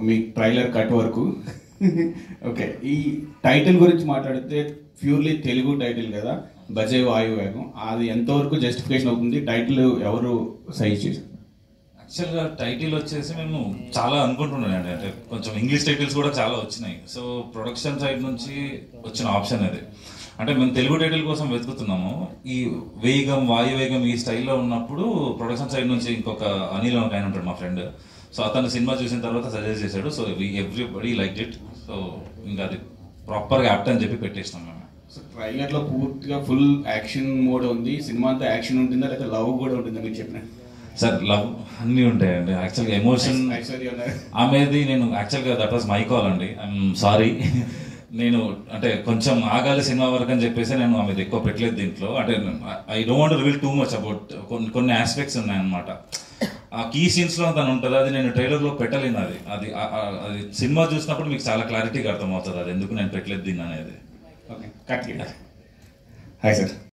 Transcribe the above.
మీ trailer cut వరకు. Okay, ఈ title గురించి మాట్లాడితే ప్యూర్లీ తెలుగు టైటిల్ కదా, బజే వాయువేగం. అది ఎంతవరకు జస్టిఫికేషన్ అవుతుంది? టైటిల్ ఎవరు సజెస్ట్ చేశారు? యాక్చువల్గా టైటిల్ వచ్చేసి మేము చాలా అనుకుంటున్నానండి, అంటే కొంచెం ఇంగ్లీష్ టైటిల్స్ కూడా చాలా వచ్చినాయి. సో ప్రొడక్షన్ సైడ్ నుంచి వచ్చిన ఆప్షన్ అది. అంటే మేము తెలుగు టైటిల్ కోసం వెతుకుతున్నాము. ఈ వేగం వాయువేగం ఈ స్టైల్లో ఉన్నప్పుడు ప్రొడక్షన్ సైడ్ నుంచి ఇంకొక అనిల్ ఒక ఆయన ఉంటాడు మా ఫ్రెండ్. సో అతను సినిమా చూసిన తర్వాత సజెస్ట్ చేశాడు. So everybody like it. So ఇంకా అది ప్రాపర్గా యాప్ట్ అని చెప్పి పెట్టేసినాం మేము. సో ట్రైలర్లో పూర్తిగా ఫుల్ యాక్షన్ మోడ్ ఉంది. సినిమా అంతా యాక్షన్ ఉంటుందా లేదా లవ్ కూడా ఉంటుందా మీరు చెప్పిన? సార్ లవ్ అన్నీ ఉంటాయండి. యాక్చువల్గా ఎమోషన్ ఆమెది నేను యాక్చువల్గా దట్ వాజ్ మై కాల్ అండి. I'm sorry. నేను అంటే కొంచెం ఆగాలి సినిమా వరకు అని చెప్పేసి నేను ఆమెది ఎక్కువ పెట్టలేదు దీంట్లో. అంటే I don't want to reveal too much about కొన్ని ఆస్పెక్ట్స్ ఉన్నాయన్నమాట. ఆ కీ సీన్స్లో తను ఉంటుంది, అది నేను ట్రైలర్లో పెట్టలేను. అది అది సినిమా చూసినప్పుడు మీకు చాలా క్లారిటీగా అర్థమవుతుంది అది ఎందుకు నేను పెట్టలేదు దీన్ని అనేది. Okay, cut. Hi sir.